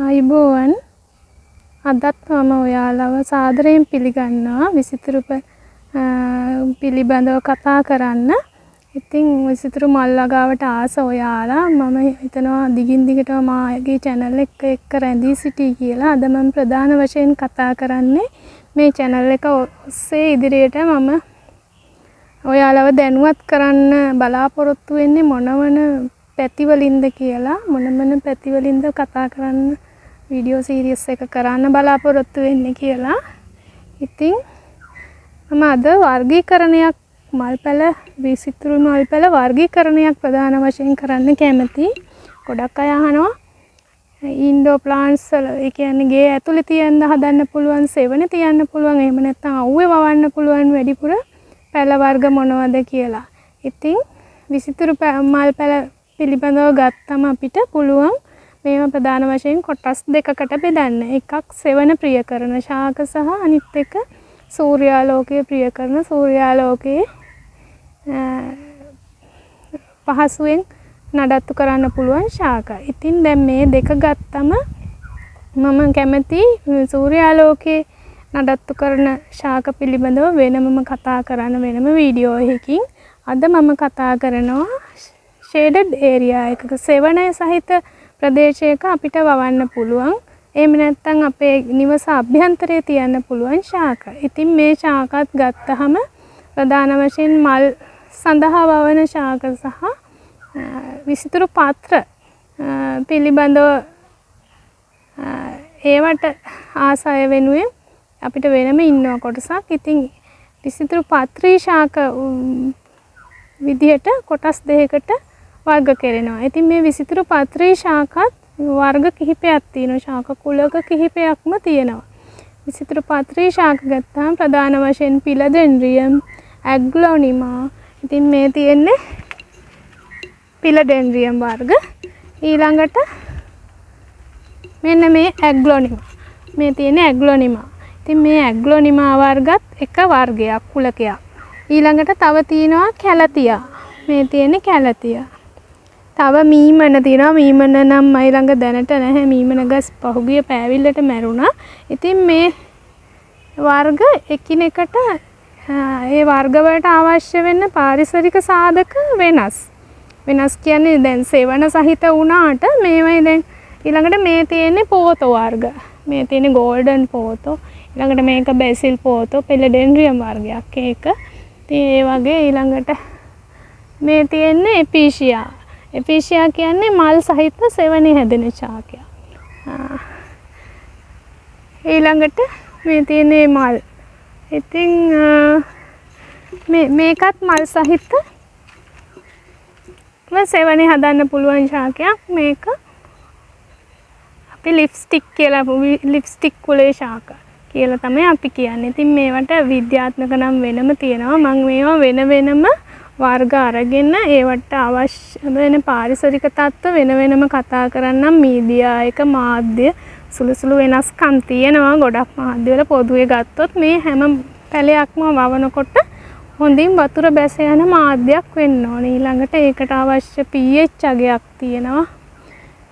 ආයුබෝවන් අදත් මම ඔයාලව සාදරයෙන් පිළිගන්නවා විසිතුරු පිළිබඳව කතා කරන්න. ඉතින් විසිතුරු මල් වගාවට ආස ඔයාලා මම හිතනවා දිගින් දිගටම මාගේ channel එක එක්ක රැඳී සිටී කියලා. අද මම ප්‍රධාන වශයෙන් කතා කරන්නේ මේ channel එක ඔස්සේ ඉදිරියට මම ඔයාලව දැනුවත් කරන්න බලාපොරොත්තු වෙන්නේ මොනවන පැතිවලින්ද කියලා. මොන පැතිවලින්ද කතා කරන්න වීඩියෝ සීරීස් එක කරන්න බලාපොරොත්තු වෙන්නේ කියලා. ඉතින් මම අද වර්ගීකරණයක් මල්පැල විසිතුරු මල්පැල වර්ගීකරණයක් ප්‍රධාන වශයෙන් කරන්න කැමතියි. ගොඩක් අය අහනවා ඉන්ඩෝ ප්ලාන්ට්ස් වල ඒ කියන්නේ ගේ ඇතුලේ තියන්න හදන්න පුළුවන්, සෙවණ තියන්න පුළුවන්, එහෙම නැත්නම් අවුවේ වවන්න පුළුවන් වැඩිපුර පැල වර්ග මොනවද කියලා. ඉතින් විසිතුරු මල්පැල පිළිබඳව ගත්තම අපිට පුළුවන් මේවා ප්‍රධාන වශයෙන් කොටස් දෙකකට බෙදන්න. එකක් සෙවණ ප්‍රිය කරන ශාක සහ අනිත් එක සූර්යාලෝකයේ ප්‍රිය කරන සූර්යාලෝකයේ පහසුවෙන් නඩත්තු කරන්න පුළුවන් ශාක. ඉතින් දැන් මේ දෙක ගත්තම මම කැමති සූර්යාලෝකයේ නඩත්තු කරන ශාක පිළිබඳව වෙනමම කතා කරන්න වෙනම වීඩියෝ එකකින්. අද මම කතා කරනවා shaded area එකක සෙවණය සහිත ප්‍රදේශයක අපිට වවන්න පුළුවන්. එහෙම නැත්නම් අපේ නිවස අභ්‍යන්තරයේ තියන්න පුළුවන් ශාක. ඉතින් මේ ශාකත් ගත්තහම ප්‍රධාන වශයෙන් මල් සඳහා වවන ශාක සහ විසිතුරු පාත්‍ර පිළිබඳව ඒවට ආසය වෙනුවෙන් අපිට වෙනම ඉන්නවා කොටසක්. ඉතින් විසිතුරු පාත්‍රී ශාක විදිහට කොටස් දෙකකට වර්ග කරනවා. ඉතින් මේ විසිතුරු පාත්‍රී ශාකත් වර්ග කිහිපයක් තියෙනවා. ශාක කුලක කිහිපයක්ම තියෙනවා. විසිතුරු පාත්‍රී ශාක ගත්තාම ප්‍රධාන වශයෙන් පිලඩෙන්ඩ්‍රියම්, ඇග්ලොනිමා. ඉතින් මේ තියෙන්නේ පිලඩෙන්ඩ්‍රියම් වර්ග. ඊළඟට මෙන්න මේ ඇග්ලොනිමා. මේ තියෙන්නේ ඇග්ලොනිමා. ඉතින් මේ ඇග්ලොනිමා වර්ගත් එක වර්ගයක් කුලකයක්. ඊළඟට තව තියෙනවා කැලතියා. මේ තියෙන්නේ කැලතියා. තව මීමන තියෙනවා. මීමන නම් මයි ළඟ දැනට නැහැ. මීමන ගස් පහුගිය පෑවිල්ලට මැරුණා. ඉතින් මේ වර්ග එකිනෙකට ඒ වර්ග වලට අවශ්‍ය වෙන පාරිසරික සාධක වෙනස්. වෙනස් කියන්නේ දැන් සෙවණ සහිත වුණාට මේවයි දැන් ඊළඟට මේ තියෙන්නේ පෝතෝ වර්ග. මේ තියෙන්නේ ගෝල්ඩන් පෝතෝ. ඊළඟට මේක බැසිල් පෝතෝ, පිලඩෙන්ඩ්‍රියම් වර්ගයක් ඒක. ඉතින් ඒ වගේ ඊළඟට මේ තියෙන්නේ එපීෂියා. එපීෂියා කියන්නේ මල් සහිත සෙවණේ හැදෙන ශාකයක්. ඊළඟට මේ තියෙන්නේ මල්. ඉතින් මේකත් මල් සහිත සෙවණේ හදන්න පුළුවන් ශාකයක්. මේක අපි ලිප්ස්ටික් කියලා ලිප්ස්ටික් කුලේ ශාක කියලා තමයි අපි කියන්නේ. ඉතින් මේවට විද්‍යාත්මක නම් වෙනම තියෙනවා. මම මේවා වෙනම වර්ග අරගෙන ඒවට අවශ්‍ය වෙන පාරිසරික තත්ත්ව වෙනම කතා කරන්නම්. මීඩියා එක මාධ්‍ය සුළු වෙනස්කම් තියෙනවා. ගොඩක් මාධ්‍ය වල පොදුවේ ගත්තොත් මේ හැම පැලයක්ම වවනකොට හොඳින් වතුර බැස යන මාධ්‍යයක් වෙන්න ඕනේ. ඊළඟට ඒකට අවශ්‍ය pH අගයක් තියෙනවා.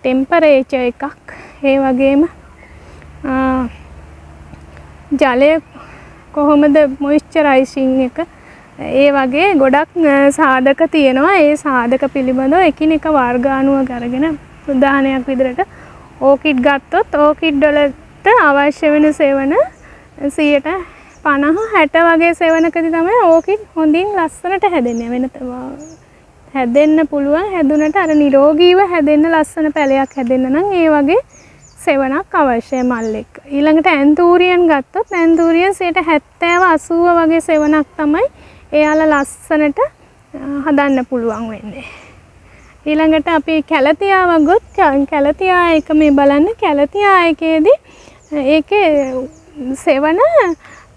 ටෙම්පරේචර් එකක්. ඒ වගේම ජලය කොහොමද මොයිස්චරයිසිං එක ඒ වගේ ගොඩක් සාධක තියෙනවා. ඒ සාධක පිළිබඳව එකිනෙක වර්ග අනුව අරගෙන උදාහරණයක් විදිහට ඕකිඩ් ගත්තොත් ඕකිඩ් වලට අවශ්‍ය වෙන සෙවණ 50 60 වගේ සෙවණකදී තමයි ඕකිඩ් හොඳින් ලස්සනට හැදෙන්නේ. හැදෙන්න පුළුවන්. හැදුනට අර නිරෝගීව හැදෙන්න ලස්සන පැලයක් හැදෙන්න නම් ඒ වගේ සෙවණක් අවශ්‍යයි මල් එක්ක. ඊළඟට ඇන්තූරියන් ගත්තොත් ඇන්තූරියන් 70 80 වගේ සෙවණක් තමයි එයාලා ලස්සනට හදන්න පුළුවන් වෙන්නේ. ඊළඟට අපි කැලතියා වගොත් කැලතියා එක මේ බලන්න. කැලතියා එකේදී ඒකේ සෙවණ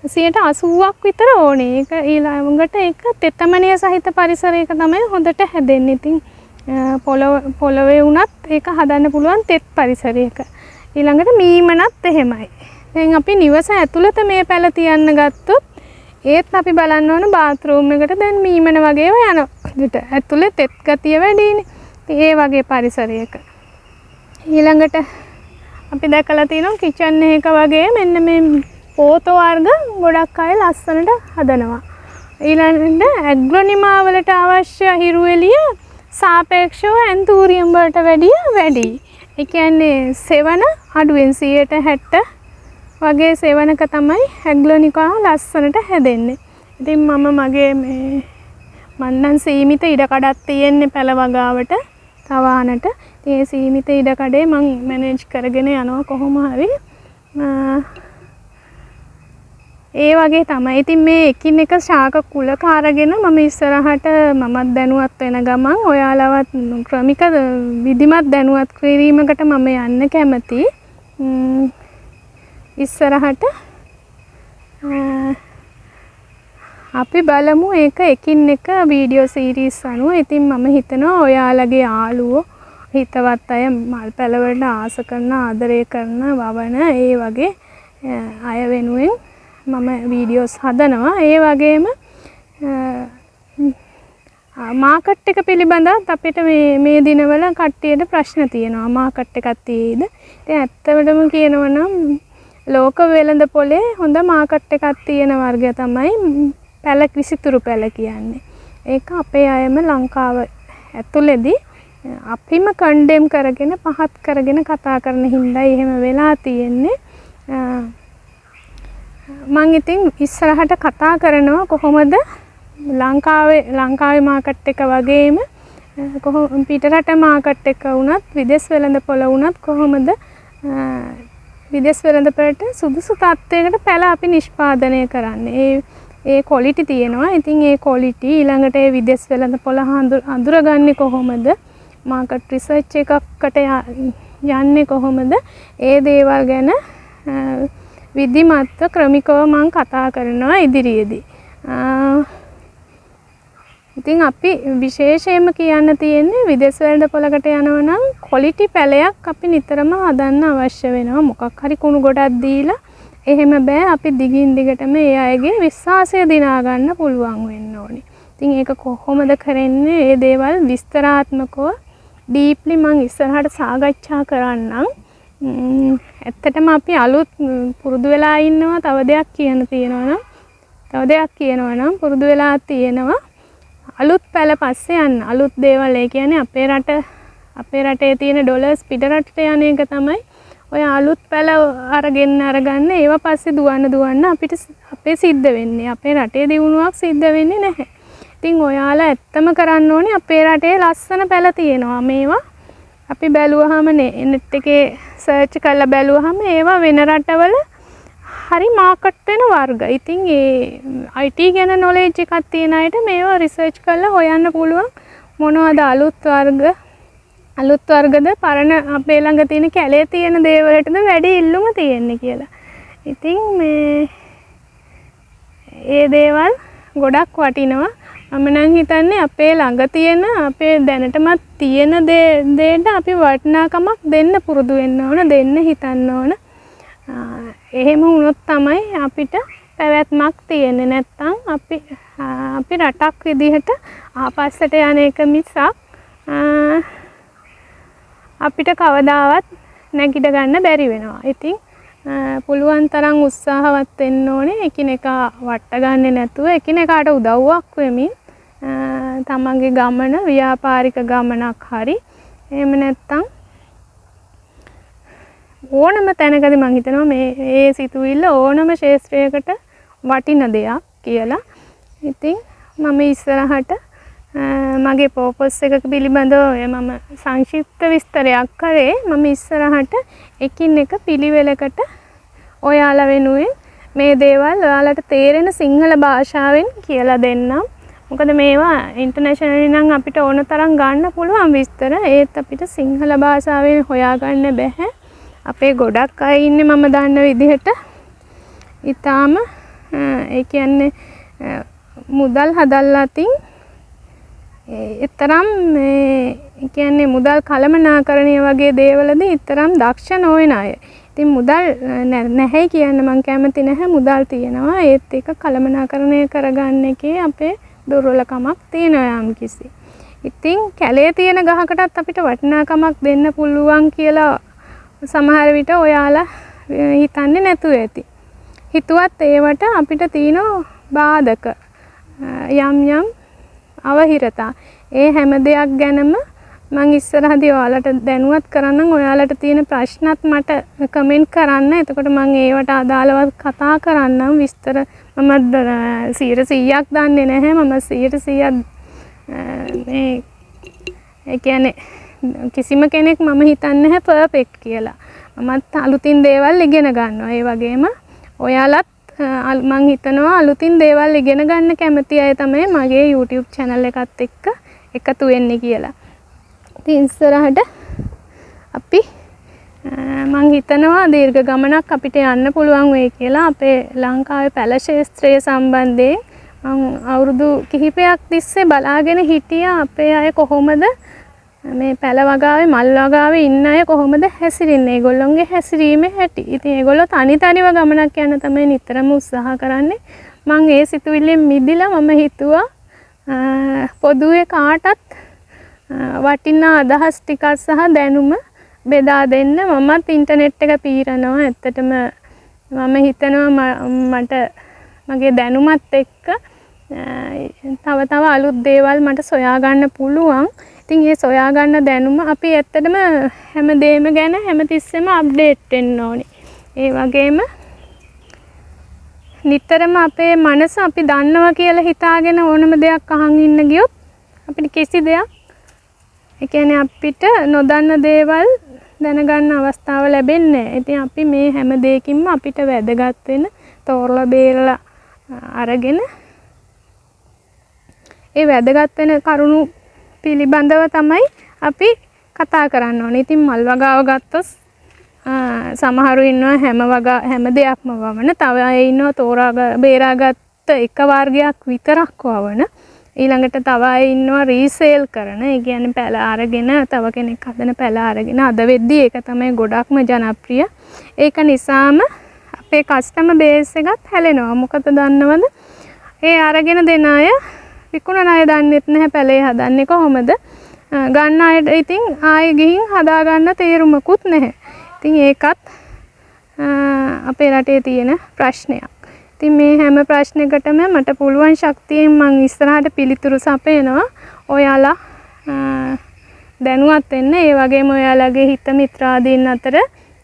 80ක් විතර ඕනේ. ඒක ඊළඟට ඒක තෙතමනිය සහිත පරිසරයක තමයි හොඳට හැදෙන්නේ. ඉතින් පොළවේ වුණත් ඒක හදන්න පුළුවන් තෙත් පරිසරයක. ඊළඟට මීමනත් එහෙමයි. දැන් අපි නිවස ඇතුළත මේ පැල තියන්න ගත්තොත් ඒත් අපි බලන්න ඕන බාත් รู එකට දැන් මීමන වගේ යනවා. ඇතුළේ තෙත් ගතිය වැඩිනේ. ඒ වගේ පරිසරයක. ඊළඟට අපි දැකලා තියෙනවා කිචන් එකක වගේ මෙන්න මේ පෝත වර්ග ගොඩක් අය ලස්සනට හදනවා. ඊළඟට ඇග්‍රොනිමා වලට අවශ්‍ය හිරු එළිය සාපේක්ෂව ඇන්තූරියම් වලට වැඩි. ඒ කියන්නේ සෙවන අඩුවෙන් 60% වගේ සෙවනක තමයි ඇග්‍රොනිකා ලස්සනට හැදෙන්නේ. ඉතින් මම මගේ මේ මන්නම් සීමිත ඉඩකඩක් තියෙන්නේ පැල වගාවට තවානට. ඉතින් ඒ සීමිත ඉඩකඩේ මම මැනේජ් කරගෙන යනවා කොහොම හරි. ඒ වගේ තමයි. ඉතින් මේ එකින් එක ශාක කුලක අරගෙන මම ඉස්සරහට මමත් දැනුවත් වෙන ගමන් ඔයාලවත් ක්‍රමික විධිමත් දැනුවත් කිරීමකට මම යන්න කැමතියි. ඉස්සරහට අපි බලමු ඒක එකින් එක වීඩියෝ සීරීස් අනුව. ඉතින් මම හිතනවා ඔයාලගේ යාළුවෝ හිතවත් අය මල් පැලවලට ආස කරන ආදරය කරන වවන ඒ වගේ අය වෙනුවෙන් මම වීඩියෝස් හදනවා. ඒ වගේම මාකට් එක පිළිබඳව අපිට මේ දිනවල කට්ටියට ප්‍රශ්න තියෙනවා. මාකට් එකක් තියෙයිද? ඉතින් ඇත්තටම කියනවා නම් ලෝක වෙළඳ පොලේ හොඳ මාකට් එකක් තියෙන වර්ගය තමයි පැල විසිතුරු පැල කියන්නේ. ඒක අපේ අයම ලංකාව ඇතුළේදී අපිම කන්ඩෙම් කරගෙන පහත් කරගෙන කතා කරන හින්දා එහෙම වෙලා තියෙන්නේ. මම ඉතින් ඉස්සරහට කතා කරනවා කොහොමද ලංකාවේ මාකට් එක වගේම කොහොම පිටරට මාකට් එක වුණත් විදේශ වෙළඳ පොළ වුණත් කොහොමද විදේශ වෙළඳ පොළට සුදුසු තත්ත්වයකට පැල අපි නිෂ්පාදනය කරන්නේ. ඒ ක්වොලිටි තියෙනවා. ඉතින් ඒ ක්වොලිටි ඊළඟට ඒ විදේශ වෙළඳ පොළ අඳුරගන්නේ කොහොමද? මාකට් රිසර්ච් එකකට යන්නේ කොහොමද? ඒ දේවල් ගැන විධිමත්ව ක්‍රමිකව මම කතා කරනවා ඉදිරියේදී. ඉතින් අපි විශේෂයෙන්ම කියන්න තියෙන්නේ විදේශ වෙළඳ පොළකට යනවා නම් ක්වොලිටි පැලයක් අපි නිතරම හදන්න අවශ්‍ය වෙනවා. මොකක් හරි කුණු ගොඩක් දීලා එහෙම බෑ. අපි දිගින් දිගටම ඒ අයගේ විශ්වාසය දිනා ගන්න පුළුවන් වෙන්න ඕනේ. ඉතින් ඒක කොහොමද කරන්නේ? මේ දේවල් විස්තරාත්මකව ඩීප්ලි මම ඉස්සරහට සාකච්ඡා කරන්නම්. ඇත්තටම අපි අලුත් පුරුදු වෙලා ඉන්නවා. තව දෙයක් කියනවා නම් පුරුදු වෙලා තියෙනවා. අලුත් පැල පස්සේ යන්න. අලුත් දේවල් ඒ කියන්නේ අපේ රටේ තියෙන ඩොලර්ස් පිට රටට යන එක තමයි ඔය අලුත් පැල අරගන්න ඒවා පස්සේ දුවන්න අපිට අපේ සිද්ධ වෙන්නේ. අපේ රටේ දියුණුවක් සිද්ධ වෙන්නේ නැහැ. ඉතින් ඔයාලා ඇත්තම කරන්න ඕනේ අපේ රටේ ලස්සන පැල තියෙනවා. මේවා අපි බැලුවාම නෙට් එකේ සර්ච් කරලා බැලුවාම ඒවා වෙන රටවල හරි මාකට් වෙන වර්ග. ඉතින් ඒ IT ගැන නොලෙජ් එකක් තියෙන අයට මේවා රිසර්ච් කරලා හොයන්න පුළුවන් මොනවද අලුත් වර්ගද පරණ අපේ ළඟ තියෙන කැලේ තියෙන දේවල්ටද වැඩි ඉල්ලුම තියෙන්නේ කියලා. ඉතින් ඒ දේවල් ගොඩක් වටිනවා. මම නම් හිතන්නේ අපේ ළඟ තියෙන අපේ දැනටමත් තියෙන දේට අපි වටිනාකමක් දෙන්න පුරුදු වෙන්න ඕන, දෙන්න හිතන්න ඕන. එහෙම වුණොත් තමයි අපිට පැවැත්මක් තියෙන්නේ. නැත්තම් අපි රටක් විදිහට ආපස්සට යන එක මිසක් අපිට කවදාවත් නැගිට ගන්න බැරි වෙනවා. ඉතින් පුළුවන් තරම් උත්සාහවත් වෙන්න ඕනේ. එකිනෙකා වට ගන්නෙ නැතුව එකිනෙකාට උදව්වක් වෙමින් තමන්ගේ ගමන ව්‍යාපාරික ගමනක් හරි එහෙම නැත්තම් ඕනම තැනකදී මම හිතනවා මේ සිතුවිල්ල ඕනම ශාස්ත්‍රයකට වටින දෙයක් කියලා. ඉතින් මම ඉස්සරහට මගේ පර්පස් එක පිළිබඳව මම සංක්ෂිප්ත විස්තරයක් කරේ. මම ඉස්සරහට එකින් එක පිළිවෙලකට ඔයාලා වෙනුවෙන් මේ දේවල් ඔයාලට තේරෙන සිංහල භාෂාවෙන් කියලා දෙන්නම්. මොකද මේවා ඉන්ටර්නැෂනලි නම් අපිට ඕන තරම් ගන්න පුළුවන් විස්තර. ඒත් අපිට සිංහල භාෂාවෙන් හොයාගන්න බැහැ. අපේ ගොඩක් අය ඉන්නේ මම දන්න විදිහට ඊටාම ඒ කියන්නේ මුදල් හදලා තින් ඊතරම් මේ කියන්නේ මුදල් කළමනාකරණය වගේ දේවලදී ඊතරම් දක්ෂ නොවන අය. ඉතින් මුදල් නැහැ කියන්න මම කැමති නැහැ. මුදල් තියෙනවා. ඒත් ඒක කළමනාකරණය කරගන්න එකේ අපේ දුර්වලකමක් තියෙනවා යම් කිසි. ඉතින් කැලේ තියෙන ගහකටත් අපිට වටිනාකමක් දෙන්න පුළුවන් කියලා සමහර විට ඔයාලා හිතන්නේ නැතුව ඇති. හිතුවත් ඒවට අපිට තියෙන බාධක යම් යම් අවහිරතා. ඒ හැම දෙයක් ගැනම මම ඉස්සරහදී ඔයාලට දැනුවත් කරන්නම්. ඔයාලට තියෙන ප්‍රශ්නත් මට කමෙන්ට් කරන්න. එතකොට මම ඒවට අදාළව කතා කරන්නම්. විස්තර මම 100%ක් දන්නේ නැහැ. මම 100%ක් මේ ඒ කියන්නේ කිසිම කෙනෙක් මම හිතන්නේ නැහැ පර්ෆෙක්ට් කියලා. මමත් අලුතින් දේවල් ඉගෙන ගන්නවා. ඒ වගේම ඔයාලත් මම හිතනවා අලුතින් දේවල් ඉගෙන ගන්න කැමති අය තමයි මගේ YouTube channel එකත් එක්ක එකතු වෙන්නේ කියලා. ඉතින් ඉස්සරහට අපි මම හිතනවා දීර්ඝ ගමනක් අපිට යන්න පුළුවන් වෙයි කියලා. අපේ ලංකාවේ පැල ශාස්ත්‍රය සම්බන්ධයෙන් මම අවුරුදු කිහිපයක් තිස්සේ බලාගෙන හිටියා අපේ අය කොහොමද මේ පැල වගාවේ මල් වගාවේ ඉන්න අය කොහොමද හැසිරෙන්නේ? ඒගොල්ලොන්ගේ හැසිරීමේ හැටි. ඉතින් ඒගොල්ලෝ තනිව ගමනක් යන තමයි නිතරම උත්සාහ කරන්නේ. මම ඒ සිතුවිල්ලෙන් මිදිලා මම හිතුවා පොදුවේ කාටත් වටිනා අදහස් ටිකක් සහ දැනුම බෙදා දෙන්න. මමත් ඉන්ටර්නෙට් එක පීරනවා. ඇත්තටම මම හිතනවා මට මගේ දැනුමත් එක්ක තව අලුත් දේවල් මට සොයා ගන්න පුළුවන්. ඉතින් මේ සොයා ගන්න දැනුම අපි ඇත්තටම හැමදේම ගැන හැමතිස්සෙම අප්ඩේට් වෙන්න ඕනේ. ඒ වගේම නිතරම අපේ මනස අපි දන්නවා කියලා හිතාගෙන ඕනම දෙයක් අහන් ඉන්න ගියොත් අපිට කිසි දෙයක් ඒ කියන්නේ අපිට නොදන්න දේවල් දැනගන්න අවස්ථාව ලැබෙන්නේ නැහැ. ඉතින් අපි මේ හැම දෙයකින්ම අපිට වැදගත් වෙන තෝරලා බේරලා අරගෙන ඒ වැදගත් වෙන කරුණු පිළිබඳව තමයි අපි කතා කරන්න ඕනේ. ඉතින් මල් වගාව ගත්තොත් සමහරු ඉන්නවා හැම දෙයක්ම වවන. තව අය ඉන්නවා තෝරා බේරාගත්ත එක වර්ගයක් විතරක් වවන. ඊළඟට තව අය ඉන්නවා රීසේල් කරන. ඒ කියන්නේ පැල අරගෙන තව කෙනෙක් හදන පැල අරගෙන අද වෙද්දී ඒක තමයි ගොඩක්ම ජනප්‍රිය. ඒක නිසාම අපේ කස්ටමර් බේස් එකත් හැලෙනවා. මොකද දන්නවද? ඒ අරගෙන දෙන අය විකුණන අය දන්නෙත් නැහැ පැලේ හදන්නේ කොහොමද. ගන්න අයට ඉතින් ආයෙ ගිහින් හදා ගන්න තේරුමකුත් නැහැ. ඉතින් ඒකත් අපේ රටේ තියෙන ප්‍රශ්නයක්. ඉතින් මේ හැම ප්‍රශ්නයකටම මට පුළුවන් ශක්තියෙන් මම ඉස්සරහට පිළිතුරු සපයනවා. ඔයාලා දැනුවත් වෙන්න. ඒ වගේම ඔයාලගේ හිත මිත්‍රාදීන් අතර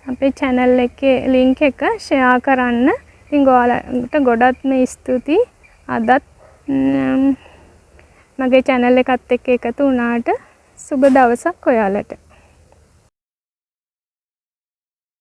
අපේ channel එකේ link එක share කරන්න. ඉතින් ඔයාලට ගොඩක්ම ස්තුතියි. අදත් මගේ channel එකත් එක්ක එකතු වුණාට සුබ දවසක් ඔයාලට.